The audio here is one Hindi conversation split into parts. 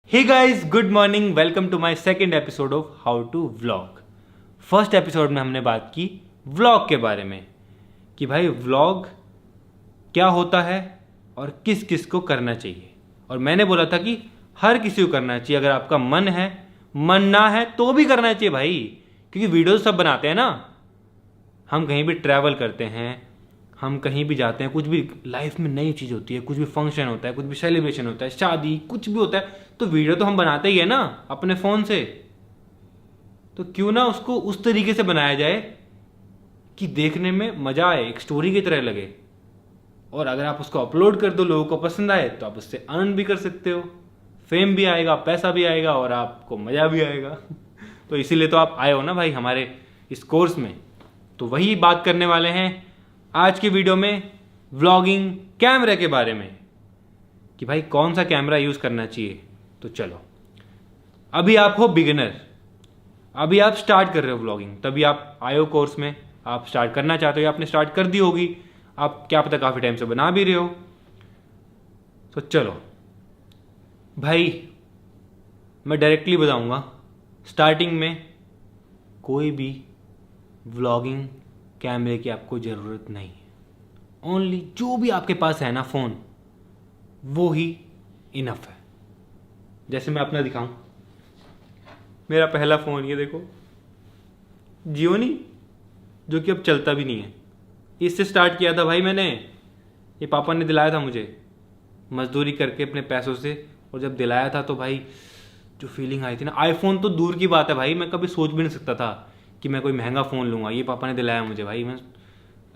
Hey guys, good morning. Welcome to my second episode of how to vlog. First episode में हमने बात की व्लॉग के बारे में कि भाई व्लॉग क्या होता है और किस किस को करना चाहिए। और मैंने बोला था कि हर किसी को करना चाहिए, अगर आपका मन है, मन ना है तो भी करना चाहिए भाई, क्योंकि वीडियोस सब बनाते हैं ना। हम कहीं भी ट्रैवल करते हैं, हम कहीं भी जाते हैं, कुछ भी लाइफ में नई चीज़ होती है, कुछ भी फंक्शन होता है, कुछ भी सेलिब्रेशन होता है, शादी, कुछ भी होता है, तो वीडियो तो हम बनाते ही है ना अपने फ़ोन से। तो क्यों ना उसको उस तरीके से बनाया जाए कि देखने में मज़ा आए, एक स्टोरी की तरह लगे। और अगर आप उसको अपलोड कर दो, लोगों को पसंद आए, तो आप उससे अर्न भी कर सकते हो, फेम भी आएगा, पैसा भी आएगा और आपको मज़ा भी आएगा। तो इसीलिए तो आप आए हो ना भाई हमारे इस कोर्स में। तो वही बात करने वाले हैं आज की वीडियो में, व्लॉगिंग कैमरे के बारे में, कि भाई कौन सा कैमरा यूज़ करना चाहिए। तो चलो, अभी आप हो बिगिनर, अभी आप स्टार्ट कर रहे हो व्लॉगिंग, तभी आप आए हो कोर्स में, आप स्टार्ट करना चाहते हो या आपने स्टार्ट कर दी होगी, आप क्या पता काफ़ी टाइम से बना भी रहे हो। तो चलो भाई, मैं डायरेक्टली बताऊंगा, स्टार्टिंग में कोई भी व्लॉगिंग कैमरे की आपको ज़रूरत नहीं है। ओनली जो भी आपके पास है ना फ़ोन, वो ही इनफ है। जैसे मैं अपना दिखाऊं, मेरा पहला फ़ोन ये देखो, जियो नहीं, जो कि अब चलता भी नहीं है। इससे स्टार्ट किया था भाई मैंने, ये पापा ने दिलाया था मुझे मजदूरी करके अपने पैसों से। और जब दिलाया था तो भाई जो फीलिंग आई थी ना, आईफोन तो दूर की बात है भाई, मैं कभी सोच भी नहीं सकता था कि मैं कोई महंगा फ़ोन लूँगा। ये पापा ने दिलाया मुझे भाई, मैं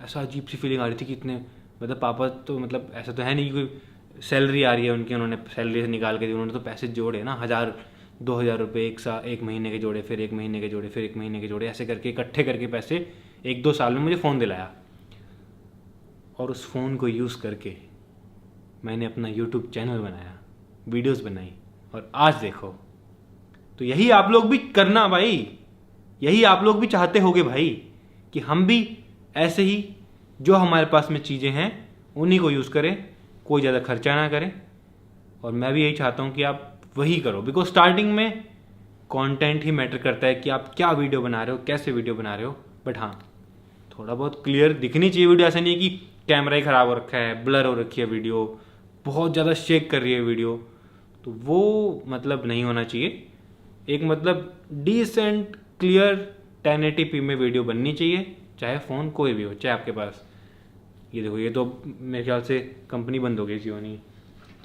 ऐसा अजीब सी फीलिंग आ रही थी कि इतने, मतलब पापा तो, मतलब ऐसा तो है नहीं कि कोई सैलरी आ रही है उनकी, उन्होंने सैलरी से निकाल के दी, उन्होंने तो पैसे जोड़े ना, 1,000-2,000 रुपये एक महीने के जोड़े, फिर एक महीने के जोड़े, फिर एक महीने के जोड़े, ऐसे करके इकट्ठे करके पैसे 1-2 साल में मुझे फ़ोन दिलाया। और उस फ़ोन को यूज़ करके मैंने अपना यूट्यूब चैनल बनाया, वीडियोस बनाई, और आज देखो। तो यही आप लोग भी करना भाई, यही आप लोग भी चाहते होगे भाई, कि हम भी ऐसे ही जो हमारे पास में चीज़ें हैं उन्हीं को यूज़ करें, कोई ज़्यादा खर्चा ना करें। और मैं भी यही चाहता हूँ कि आप वही करो, बिकॉज स्टार्टिंग में कंटेंट ही मैटर करता है कि आप क्या वीडियो बना रहे हो, कैसे वीडियो बना रहे हो। बट हाँ, थोड़ा बहुत क्लियर दिखनी चाहिए वीडियो, ऐसा नहीं है कि कैमरा ही ख़राब हो रखा है, ब्लर हो रखी है वीडियो, बहुत ज़्यादा शेक कर रही है वीडियो, तो वो मतलब नहीं होना चाहिए। एक मतलब डिसेंट क्लियर 1080p में वीडियो बननी चाहिए, चाहे फ़ोन कोई भी हो, चाहे आपके पास, ये देखो, ये तो मेरे ख्याल से कंपनी बंद हो गई जियो नहीं,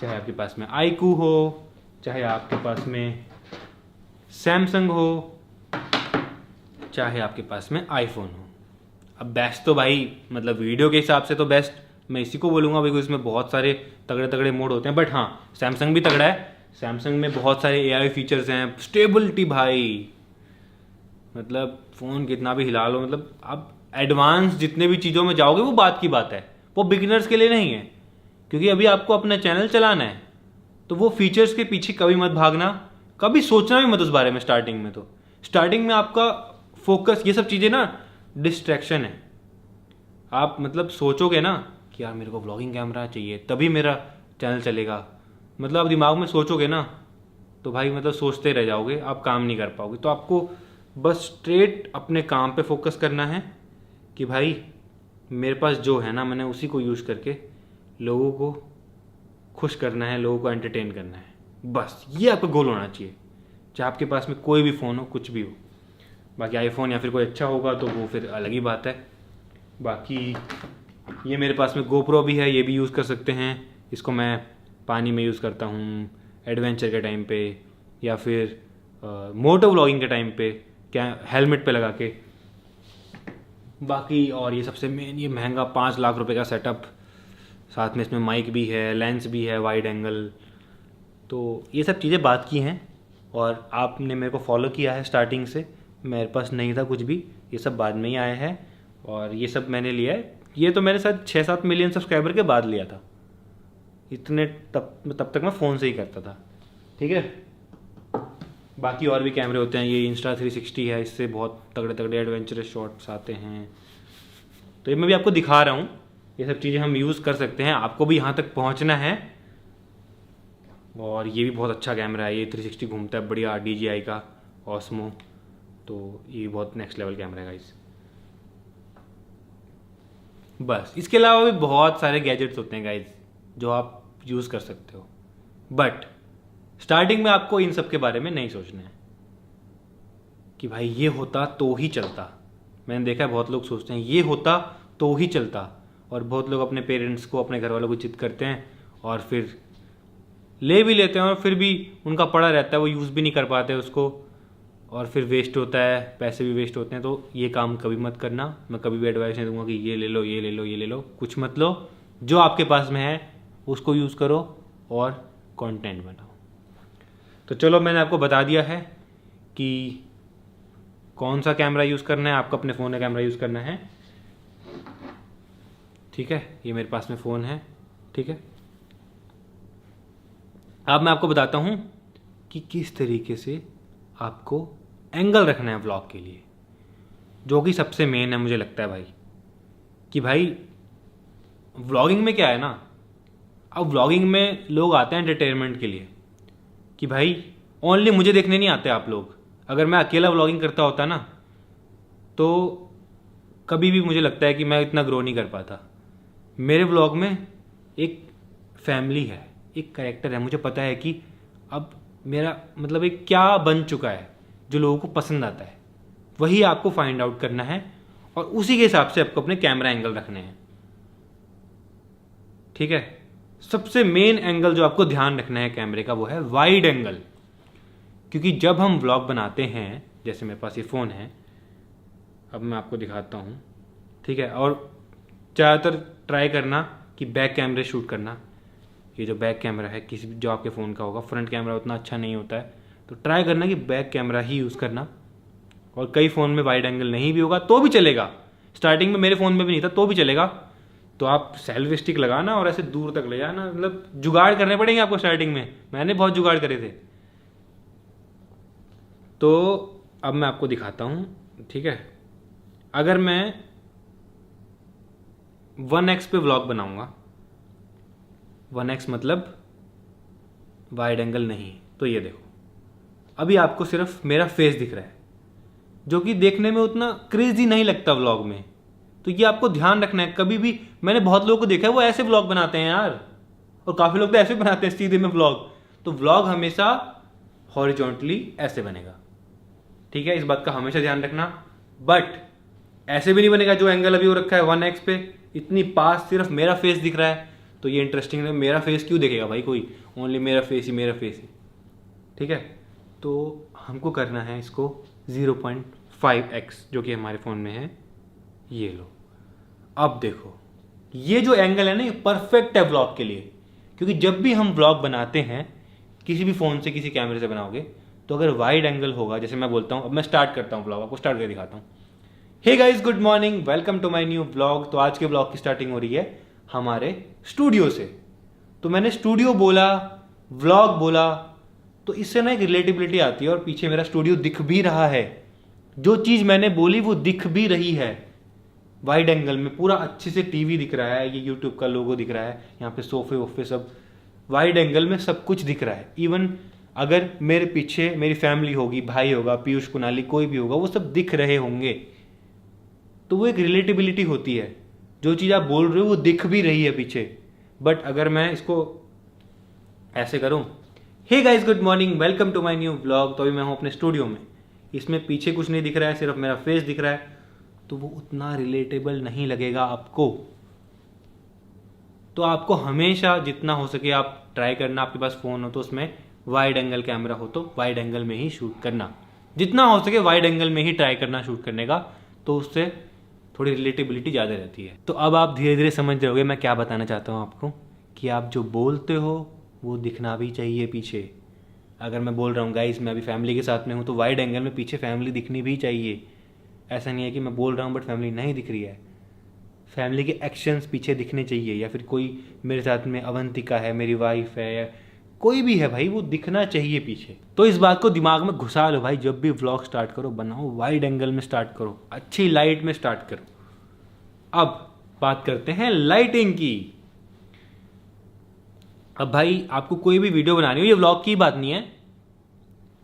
चाहे आपके पास में आईकू हो, चाहे आपके पास में सैमसंग हो, चाहे आपके पास में आईफोन हो। अब बेस्ट तो भाई, मतलब वीडियो के हिसाब से तो बेस्ट मैं इसी को बोलूँगा, बिकॉज इसमें बहुत सारे तगड़े तगड़े मोड होते हैं। बट हाँ, सैमसंग भी तगड़ा है, सैमसंग में बहुत सारे एआई फीचर्स हैं, स्टेबिलिटी भाई, मतलब फ़ोन कितना भी हिला लो, मतलब आप एडवांस जितने भी चीज़ों में जाओगे वो बात की बात है, वो बिगिनर्स के लिए नहीं है, क्योंकि अभी आपको अपना चैनल चलाना है। तो वो फीचर्स के पीछे कभी मत भागना, कभी सोचना भी मत उस बारे में स्टार्टिंग में। तो स्टार्टिंग में आपका फोकस, ये सब चीज़ें ना डिस्ट्रैक्शन है। आप मतलब सोचोगे ना कि यार मेरे को व्लॉगिंग कैमरा चाहिए तभी मेरा चैनल चलेगा, मतलब आप दिमाग में सोचोगे ना, तो भाई मतलब सोचते रह जाओगे, आप काम नहीं कर पाओगे। तो आपको बस स्ट्रेट अपने काम पे फोकस करना है कि भाई मेरे पास जो है ना, मैंने उसी को यूज़ करके लोगों को खुश करना है, लोगों को एंटरटेन करना है, बस ये आपका गोल होना चाहिए। चाहे आपके पास में कोई भी फ़ोन हो, कुछ भी हो, बाकी आईफोन या फिर कोई अच्छा होगा तो वो फिर अलग ही बात है। बाकी ये मेरे पास में गोप्रो भी है, ये भी यूज़ कर सकते हैं। इसको मैं पानी में यूज़ करता हूँ, एडवेंचर के टाइम पे, या फिर मोटो व्लॉगिंग के टाइम पे, क्या हेलमेट पे लगा के। बाकी और ये सबसे मेन, ये महंगा 5 लाख रुपए का सेटअप, साथ में इसमें माइक भी है, लेंस भी है, वाइड एंगल। तो ये सब चीज़ें बात की हैं, और आपने मेरे को फॉलो किया है स्टार्टिंग से, मेरे पास नहीं था कुछ भी, ये सब बाद में ही आया है। और ये सब मैंने लिया है, ये तो मेरे साथ 6-7 मिलियन सब्सक्राइबर के बाद लिया था, इतने तब तक मैं फ़ोन से ही करता था, ठीक है। बाकी और भी कैमरे होते हैं, ये Insta360 है, इससे बहुत तगड़े तगड़े एडवेंचरस शॉट्स आते हैं। तो ये मैं भी आपको दिखा रहा हूँ, ये सब चीज़ें हम यूज़ कर सकते हैं। आपको भी यहाँ तक पहुँचना है, और ये भी बहुत अच्छा कैमरा है, ये 360 घूमता है बढ़िया, DJI का Osmo, तो ये बहुत नेक्स्ट लेवल कैमरा है गाइस। बस इसके अलावा भी बहुत सारे गैजेट्स होते हैं गाइस जो आप यूज़ कर सकते हो, बट स्टार्टिंग में आपको इन सब के बारे में नहीं सोचना है कि भाई ये होता तो ही चलता। मैंने देखा है बहुत लोग सोचते हैं ये होता तो ही चलता, और बहुत लोग अपने पेरेंट्स को, अपने घर वालों को जिद करते हैं और फिर ले भी लेते हैं और फिर भी उनका पड़ा रहता है, वो यूज़ भी नहीं कर पाते उसको, और फिर वेस्ट होता है, पैसे भी वेस्ट होते हैं। तो ये काम कभी मत करना। मैं कभी भी एडवाइस नहीं दूंगा कि ये ले लो, ये ले लो, ये ले लो, कुछ मत लो। जो आपके पास में है उसको यूज़ करो और कंटेंट बनाओ। तो चलो, मैंने आपको बता दिया है कि कौन सा कैमरा यूज़ करना है। आपको अपने फ़ोन का कैमरा यूज़ करना है, ठीक है। ये मेरे पास में फ़ोन है, ठीक है। अब मैं आपको बताता हूँ कि किस तरीके से आपको एंगल रखना है व्लॉग के लिए, जो कि सबसे मेन है मुझे लगता है भाई। कि भाई व्लॉगिंग में क्या है ना, अब व्लॉगिंग में लोग आते हैं एंटरटेनमेंट के लिए, कि भाई ओनली मुझे देखने नहीं आते आप लोग। अगर मैं अकेला व्लॉगिंग करता होता ना तो कभी भी मुझे लगता है कि मैं इतना ग्रो नहीं कर पाता। मेरे व्लॉग में एक फैमिली है, एक कैरेक्टर है, मुझे पता है कि अब मेरा मतलब एक क्या बन चुका है जो लोगों को पसंद आता है, वही आपको फाइंड आउट करना है और उसी के हिसाब से आपको अपने कैमरा एंगल रखने हैं, ठीक है। सबसे मेन एंगल जो आपको ध्यान रखना है कैमरे का वो है वाइड एंगल, क्योंकि जब हम व्लॉग बनाते हैं, जैसे मेरे पास ये फ़ोन है, अब मैं आपको दिखाता हूँ, ठीक है। और ज़्यादातर ट्राई करना कि बैक कैमरे शूट करना। ये जो बैक कैमरा है किसी जो आपके फ़ोन का होगा, फ्रंट कैमरा उतना अच्छा नहीं होता है, तो ट्राई करना कि बैक कैमरा ही यूज़ करना। और कई फ़ोन में वाइड एंगल नहीं भी होगा तो भी चलेगा। स्टार्टिंग में मेरे फ़ोन में भी नहीं था तो भी चलेगा, तो आप सेल्फी स्टिक लगाना और ऐसे दूर तक ले जाना। मतलब जुगाड़ करने पड़ेंगे आपको स्टार्टिंग में, मैंने बहुत जुगाड़ करे थे। तो अब मैं आपको दिखाता हूँ, ठीक है। अगर मैं 1x पे व्लॉग बनाऊंगा, 1x मतलब वाइड एंगल नहीं, तो ये देखो अभी आपको सिर्फ मेरा फेस दिख रहा है, जो कि देखने में उतना क्रेजी नहीं लगता व्लॉग में। तो ये आपको ध्यान रखना है। कभी भी मैंने बहुत लोगों को देखा है वो ऐसे व्लॉग बनाते हैं यार, और काफ़ी लोग तो ऐसे बनाते हैं सीधे में व्लॉग। तो व्लॉग हमेशा हॉरिजॉन्टली ऐसे बनेगा, ठीक है। इस बात का हमेशा ध्यान रखना। बट ऐसे भी नहीं बनेगा जो एंगल अभी वो रखा है 1x पे, इतनी पास सिर्फ मेरा फेस दिख रहा है, तो ये इंटरेस्टिंग है। मेरा फेस क्यों देखेगा भाई कोई, ओनली मेरा फेस ही, ठीक है। तो हमको करना है इसको 0.5x, जो कि हमारे फ़ोन में है, ये लो। अब देखो ये जो एंगल है ना, ये परफेक्ट है व्लॉग के लिए, क्योंकि जब भी हम व्लॉग बनाते हैं किसी भी फ़ोन से, किसी कैमरे से बनाओगे, तो अगर वाइड एंगल होगा, जैसे मैं बोलता हूँ, अब मैं स्टार्ट करता हूँ व्लॉग, आपको स्टार्ट करके दिखाता हूँ। Hey guys, good morning, welcome to my new vlog. तो आज के व्लॉग की स्टार्टिंग हो रही है हमारे स्टूडियो से। तो मैंने स्टूडियो बोला, व्लॉग बोला, तो इससे ना एक रिलेटिबिलिटी आती है, और पीछे मेरा स्टूडियो दिख भी रहा है। जो चीज़ मैंने बोली वो दिख भी रही है। वाइड एंगल में पूरा अच्छे से टीवी दिख रहा है, ये यूट्यूब का लोगो दिख रहा है, यहाँ पे सोफे वोफे सब वाइड एंगल में सब कुछ दिख रहा है। इवन अगर मेरे पीछे मेरी फैमिली होगी, भाई होगा, पीयूष, कुणाली, कोई भी होगा, वो सब दिख रहे होंगे। तो वो एक रिलेटिबिलिटी होती है, जो चीज़ आप बोल रहे हो वो दिख भी रही है पीछे। बट अगर मैं इसको ऐसे करूं, hey guys, good morning, welcome to my new vlog, तो अभी मैं हूं अपने स्टूडियो में, इसमें पीछे कुछ नहीं दिख रहा है, सिर्फ मेरा फेस दिख रहा है, तो वो उतना रिलेटेबल नहीं लगेगा आपको। तो आपको हमेशा जितना हो सके आप ट्राई करना, आपके पास फ़ोन हो तो उसमें वाइड एंगल कैमरा हो तो वाइड एंगल में ही शूट करना, जितना हो सके वाइड एंगल में ही ट्राई करना शूट करने का, तो उससे थोड़ी रिलेटेबिलिटी ज़्यादा रहती है। तो अब आप धीरे धीरे समझ जाओगे मैं क्या बताना चाहता हूँ आपको, कि आप जो बोलते हो वो दिखना भी चाहिए पीछे। अगर मैं बोल रहा हूँ गाइस मैं अभी फैमिली के साथ में हूँ, तो वाइड एंगल में पीछे फैमिली दिखनी भी चाहिए। ऐसा नहीं है कि मैं बोल रहा हूँ बट फैमिली नहीं दिख रही है। फैमिली के एक्शंस पीछे दिखने चाहिए, या फिर कोई मेरे साथ में अवंतिका है, मेरी वाइफ है, या कोई भी है भाई, वो दिखना चाहिए पीछे। तो इस बात को दिमाग में घुसा लो भाई, जब भी व्लॉग स्टार्ट करो बनाओ वाइड एंगल में स्टार्ट करो, अच्छी लाइट में स्टार्ट करो। अब बात करते हैं लाइटिंग की। अब भाई आपको कोई भी वीडियो बनानी हो, ये व्लॉग की बात नहीं है,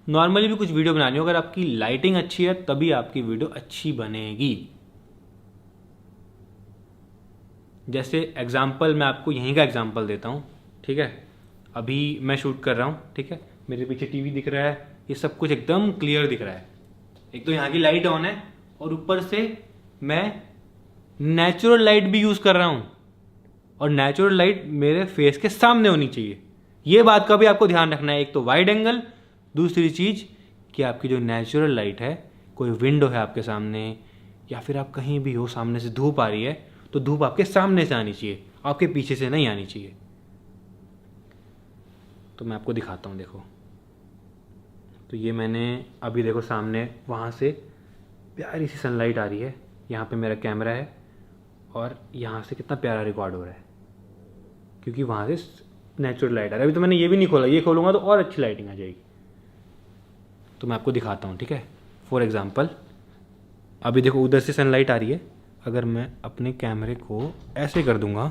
नॉर्मली भी कुछ वीडियो बनानी हो, अगर आपकी लाइटिंग अच्छी है तभी आपकी वीडियो अच्छी बनेगी। जैसे एग्जाम्पल मैं आपको यहीं का एग्जाम्पल देता हूँ, ठीक है। अभी मैं शूट कर रहा हूँ, ठीक है, मेरे पीछे टीवी दिख रहा है, ये सब कुछ एकदम क्लियर दिख रहा है। एक तो यहाँ की लाइट ऑन है और ऊपर से मैं नेचुरल लाइट भी यूज़ कर रहा हूँ, और नेचुरल लाइट मेरे फेस के सामने होनी चाहिए। ये बात का भी आपको ध्यान रखना है। एक तो वाइड एंगल, दूसरी चीज़ कि आपकी जो नेचुरल लाइट है, कोई विंडो है आपके सामने या फिर आप कहीं भी हो, सामने से धूप आ रही है तो धूप आपके सामने से आनी चाहिए, आपके पीछे से नहीं आनी चाहिए। तो मैं आपको दिखाता हूँ, देखो। तो ये मैंने अभी देखो सामने वहाँ से प्यारी सी सनलाइट आ रही है, यहाँ पे मेरा कैमरा है और यहाँ से कितना प्यारा रिकॉर्ड हो रहा है क्योंकि वहाँ से नेचुरल लाइट आ रहा है। अभी तो मैंने ये भी नहीं खोला, ये खोलूँगा तो और अच्छी लाइटिंग आ जाएगी। तो मैं आपको दिखाता हूँ, ठीक है। फॉर एग्ज़ाम्पल अभी देखो उधर से सनलाइट आ रही है, अगर मैं अपने कैमरे को ऐसे कर दूंगा,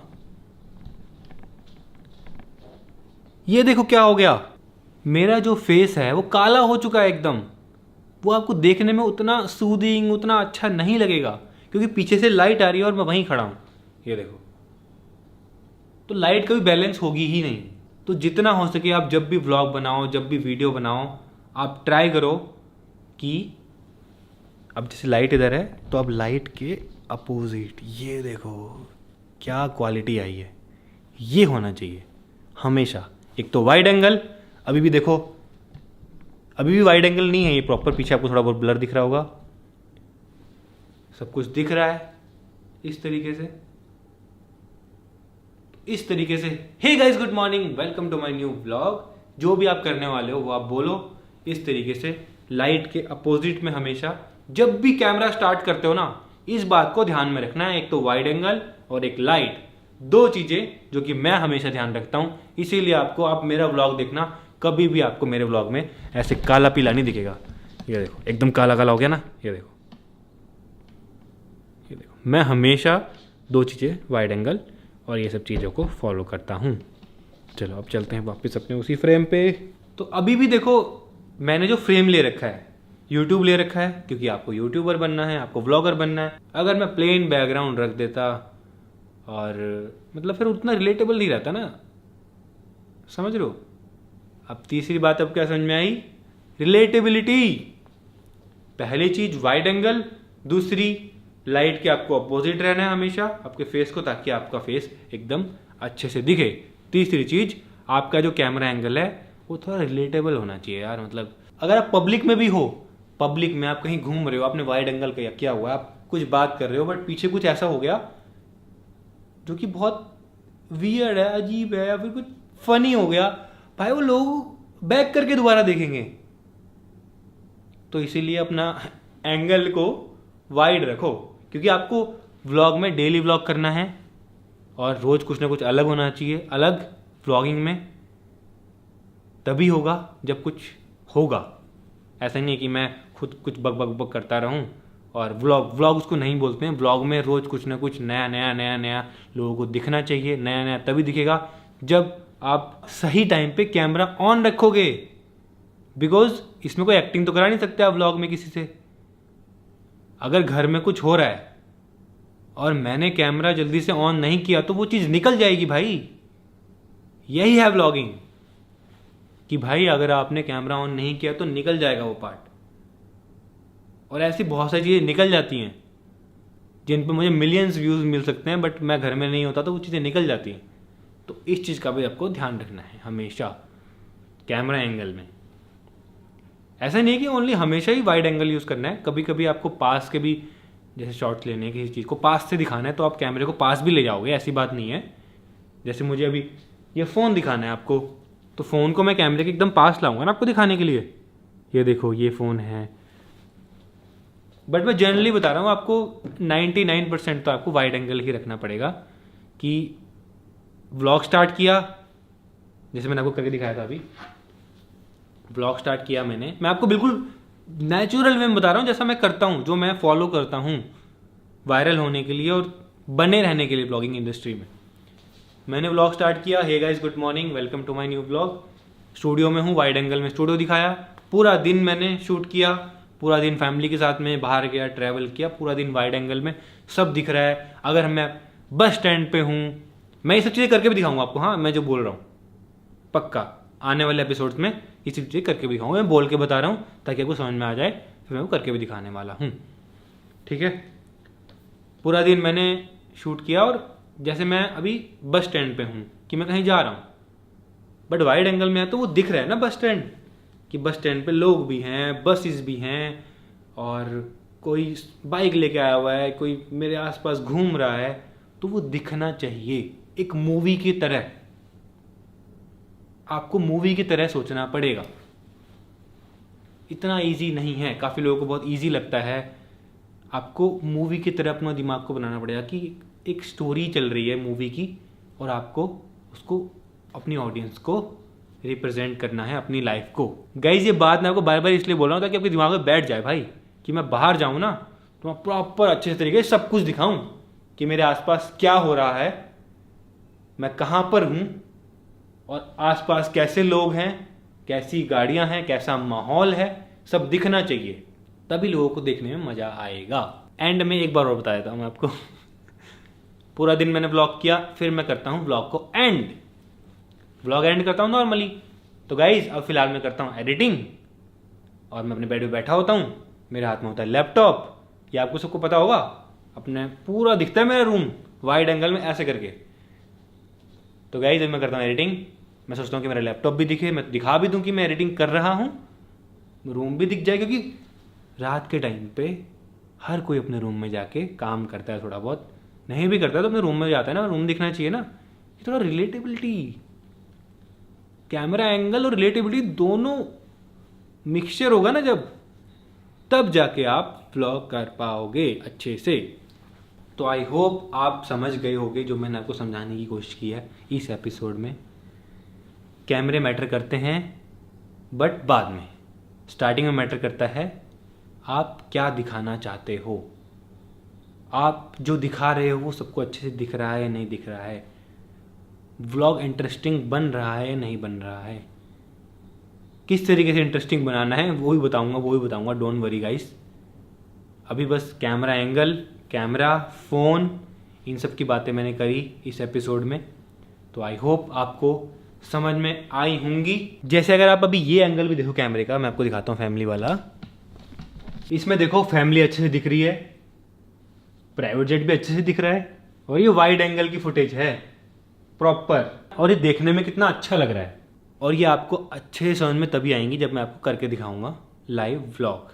ये देखो क्या हो गया, मेरा जो फेस है वो काला हो चुका है एकदम। वो आपको देखने में उतना सूदिंग, उतना अच्छा नहीं लगेगा क्योंकि पीछे से लाइट आ रही है और मैं वहीं खड़ा हूँ, ये देखो। तो लाइट कभी बैलेंस होगी ही नहीं। तो जितना हो सके आप जब भी व्लॉग बनाओ, जब भी वीडियो बनाओ, आप ट्राई करो कि अब जैसे लाइट इधर है तो अब लाइट के अपोजिट, ये देखो क्या क्वालिटी आई है, ये होना चाहिए हमेशा। एक तो वाइड एंगल, अभी भी देखो, अभी भी वाइड एंगल नहीं है ये प्रॉपर, पीछे आपको थोड़ा बहुत ब्लर दिख रहा होगा, सब कुछ दिख रहा है इस तरीके से, इस तरीके से। Hey guys, good morning, welcome to my new vlog. जो भी आप करने वाले हो वो आप बोलो इस तरीके से, लाइट के अपोजिट में हमेशा। जब भी कैमरा स्टार्ट करते हो ना, इस बात को ध्यान में रखना है, एक तो वाइड एंगल और एक लाइट, दो चीजें जो कि मैं हमेशा ध्यान रखता हूं। इसीलिए आपको, आप मेरा व्लॉग देखना, कभी भी आपको मेरे व्लॉग में ऐसे काला पीला नहीं दिखेगा। ये देखो एकदम काला काला हो गया ना, ये देखो, ये देखो। मैं हमेशा दो चीजें, वाइड एंगल और ये सब चीज़ों को फॉलो करता हूँ। चलो अब चलते हैं वापस अपने उसी फ्रेम पे। तो अभी भी देखो मैंने जो फ्रेम ले रखा है, यूट्यूब ले रखा है क्योंकि आपको यूट्यूबर बनना है, आपको व्लॉगर बनना है। अगर मैं प्लेन बैकग्राउंड रख देता और मतलब फिर उतना रिलेटेबल नहीं रहता ना, समझ रहे हो। अब तीसरी बात अब क्या समझ में आई, रिलेटेबिलिटी। पहली चीज वाइड एंगल, दूसरी लाइट के आपको अपोजिट रहना है हमेशा आपके फेस को, ताकि आपका फेस एकदम अच्छे से दिखे। तीसरी चीज, आपका जो कैमरा एंगल है वो थोड़ा रिलेटेबल होना चाहिए यार। मतलब अगर आप पब्लिक में भी हो, पब्लिक में आप कहीं घूम रहे हो, आपने वाइड एंगल किया हुआ, आप कुछ बात कर रहे हो बट पीछे कुछ ऐसा हो गया जो कि बहुत वियर्ड है, अजीब है, या फिर कुछ फनी हो गया, भाई वो लोग बैक करके दोबारा देखेंगे। तो इसीलिए अपना एंगल को वाइड रखो, क्योंकि आपको व्लॉग में डेली व्लॉग करना है और रोज कुछ ना कुछ अलग होना चाहिए। अलग व्लॉगिंग में तभी होगा जब कुछ होगा। ऐसा नहीं है कि मैं खुद कुछ बक बक बक करता रहूं और व्लॉग उसको नहीं बोलते हैं। व्लॉग में रोज कुछ ना कुछ नया नया नया नया लोगों को दिखना चाहिए। नया नया तभी दिखेगा जब आप सही टाइम पे कैमरा ऑन रखोगे, बिकॉज इसमें कोई एक्टिंग तो करा नहीं सकते आप व्लॉग में किसी से। अगर घर में कुछ हो रहा है और मैंने कैमरा जल्दी से ऑन नहीं किया तो वो चीज़ निकल जाएगी भाई। यही है व्लॉगिंग कि भाई अगर आपने कैमरा ऑन नहीं किया तो निकल जाएगा वो पार्ट। और ऐसी बहुत सारी चीज़ें निकल जाती हैं जिन पर मुझे मिलियंस व्यूज़ मिल सकते हैं, बट मैं घर में नहीं होता तो वो चीज़ें निकल जाती हैं। तो इस चीज़ का भी आपको ध्यान रखना है हमेशा कैमरा एंगल में। ऐसा नहीं है कि ओनली हमेशा ही वाइड एंगल यूज़ करना है। कभी कभी आपको पास के भी, जैसे शॉट्स लेने हैं, किसी चीज़ को पास से दिखाना है तो आप कैमरे को पास भी ले जाओगे, ऐसी बात नहीं है। जैसे मुझे अभी ये फ़ोन दिखाना है आपको, तो फ़ोन को मैं कैमरे के एकदम पास लाऊंगा ना आपको दिखाने के लिए। ये देखो ये फ़ोन है, बट मैं जनरली बता रहा हूँ आपको 99% तो आपको वाइड एंगल ही रखना पड़ेगा। कि व्लॉग स्टार्ट किया, जैसे मैंने आपको करके दिखाया था, अभी व्लॉग स्टार्ट किया मैंने, मैं आपको बिल्कुल नेचुरल वे में बता रहा हूँ जैसा मैं करता हूँ, जो मैं फॉलो करता हूँ वायरल होने के लिए और बने रहने के लिए ब्लॉगिंग इंडस्ट्री में। मैंने व्लॉग स्टार्ट किया। Hey guys, good morning, welcome to my new vlog. Studio में हूँ, वाइड एंगल में स्टूडियो दिखाया। पूरा दिन मैंने शूट किया, पूरा दिन फैमिली के साथ में बाहर गया, ट्रैवल किया, पूरा दिन वाइड एंगल में सब दिख रहा है। अगर मैं बस स्टैंड पे हूँ, मैं ये सब चीज़ें करके भी दिखाऊंगा आपको। हाँ, मैं जो बोल रहा हूँ पक्का आने वाले एपिसोड्स में ये सब चीज़ें करके भी दिखाऊंगा। मैं बोल के बता रहा हूँ ताकि आपको समझ में आ जाए, फिर मैं वो करके भी दिखाने वाला हूँ। ठीक है, पूरा दिन मैंने शूट किया और जैसे मैं अभी बस स्टैंड पे हूँ कि मैं कहीं जा रहा हूँ, बट वाइड एंगल में है तो वो दिख रहा है ना बस स्टैंड, कि बस स्टैंड पे लोग भी हैं, बसेस भी हैं, और कोई बाइक लेके आया हुआ है, कोई मेरे आसपास घूम रहा है, तो वो दिखना चाहिए एक मूवी की तरह। आपको मूवी की तरह सोचना पड़ेगा। इतना इजी नहीं है, काफ़ी लोगों को बहुत इजी लगता है। आपको मूवी की तरह अपना दिमाग को बनाना पड़ेगा कि एक स्टोरी चल रही है मूवी की, और आपको उसको अपनी ऑडियंस को रिप्रेजेंट करना है, अपनी लाइफ को। गाइज, ये बात मैं आपको बार बार इसलिए बोल रहा हूँ ताकि आपके दिमाग में बैठ जाए भाई, कि मैं बाहर जाऊँ ना तो मैं प्रॉपर अच्छे तरीके से सब कुछ दिखाऊं कि मेरे आसपास क्या हो रहा है, मैं कहाँ पर हूँ, और आसपास कैसे लोग हैं, कैसी गाड़ियाँ हैं, कैसा माहौल है, सब दिखना चाहिए। तभी लोगों को देखने में मज़ा आएगा। एंड में एक बार और बता देता हूँ मैं आपको पूरा दिन मैंने व्लॉग किया, फिर मैं करता हूँ व्लॉग को एंड। व्लॉग एंड करता हूँ नॉर्मली। तो गाइज, अब फिलहाल मैं करता हूँ एडिटिंग, और मैं अपने बेड पे बैठा होता हूँ, मेरे हाथ में होता है लैपटॉप। ये आपको सबको पता होगा, अपने पूरा दिखता है मेरा रूम वाइड एंगल में ऐसे करके। तो गाइज, जब मैं करता हूँ एडिटिंग, मैं सोचता हूँ कि मेरा लैपटॉप भी दिखे, मैं दिखा भी दूँ कि मैं एडिटिंग कर रहा हूँ, रूम भी दिख जाए, क्योंकि रात के टाइम पे हर कोई अपने रूम में जाके काम करता है। थोड़ा बहुत नहीं भी करता है तो अपने रूम में जाता है ना, रूम दिखना चाहिए ना। ये थोड़ा रिलेटेबिलिटी, कैमरा एंगल और रिलेटेबिलिटी दोनों मिक्सचर होगा ना जब, तब जाके आप व्लॉग कर पाओगे अच्छे से। तो आई होप आप समझ गए होगे जो मैंने आपको समझाने की कोशिश की है इस एपिसोड में। कैमरे मैटर करते हैं, बट बाद में। स्टार्टिंग में मैटर करता है आप क्या दिखाना चाहते हो, आप जो दिखा रहे हो वो सबको अच्छे से दिख रहा है या नहीं दिख रहा है, व्लॉग इंटरेस्टिंग बन रहा है या नहीं बन रहा है, किस तरीके से इंटरेस्टिंग बनाना है वो भी बताऊंगा। डोंट वरी गाइस, अभी बस कैमरा एंगल, कैमरा, फ़ोन, इन सब की बातें मैंने करी इस एपिसोड में। तो आई होप आपको समझ में आई होंगी। जैसे अगर आप अभी ये एंगल भी देखो कैमरे का, मैं आपको दिखाता हूँ फैमिली वाला। इसमें देखो फैमिली अच्छे से दिख रही है, प्राइवेट जेट भी अच्छे से दिख रहा है, और ये वाइड एंगल की फुटेज है प्रॉपर, और ये देखने में कितना अच्छा लग रहा है। और ये आपको अच्छे से समझ में तभी आएंगी जब मैं आपको करके दिखाऊंगा लाइव व्लॉग,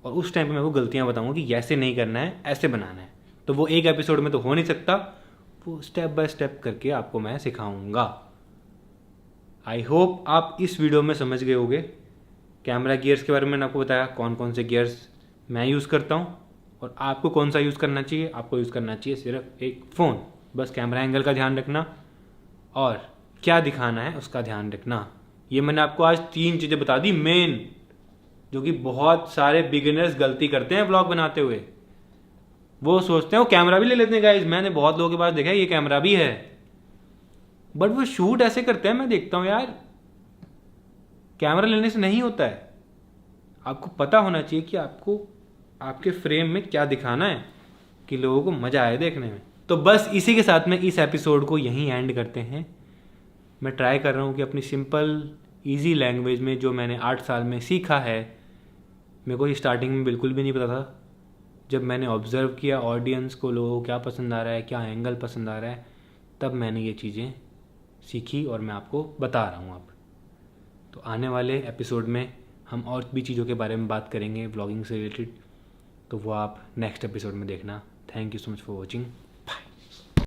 और उस टाइम पे मैं आपको गलतियां बताऊंगा कि ऐसे नहीं करना है, ऐसे बनाना है। तो वो एक एपिसोड में तो हो नहीं सकता, वो स्टेप बाय स्टेप करके आपको मैं सिखाऊंगा। आई होप आप इस वीडियो में समझ गए होगे। कैमरा गियर्स के बारे में मैंने आपको बताया, कौन कौन से गियर्स मैं यूज़ करता हूँ, और आपको कौन सा यूज़ करना चाहिए। आपको यूज़ करना चाहिए सिर्फ एक फ़ोन, बस कैमरा एंगल का ध्यान रखना और क्या दिखाना है उसका ध्यान रखना। ये मैंने आपको आज 3 चीज़ें बता दी मेन, जो कि बहुत सारे बिगिनर्स गलती करते हैं ब्लॉग बनाते हुए। वो सोचते हैं वो कैमरा भी ले लेते हैं गाइस, मैंने बहुत लोगों के पास देखा है ये कैमरा भी है, बट वो शूट ऐसे करते हैं, मैं देखता हूँ यार कैमरा लेने से नहीं होता है। आपको पता होना चाहिए कि आपको आपके फ्रेम में क्या दिखाना है कि लोगों को मज़ा आए देखने में। तो बस इसी के साथ में इस एपिसोड को यहीं एंड करते हैं। मैं ट्राई कर रहा हूँ कि अपनी सिंपल इजी लैंग्वेज में जो मैंने 8 साल में सीखा है, मेरे को स्टार्टिंग में बिल्कुल भी नहीं पता था। जब मैंने ऑब्ज़र्व किया ऑडियंस को, लोगों को क्या पसंद आ रहा है, क्या एंगल पसंद आ रहा है, तब मैंने ये चीज़ें सीखी और मैं आपको बता रहा हूँ अब। तो आने वाले एपिसोड में हम और भी चीज़ों के बारे में बात करेंगे व्लॉगिंग से रिलेटेड, तो वो आप नेक्स्ट एपिसोड में देखना। Thank you so much for watching.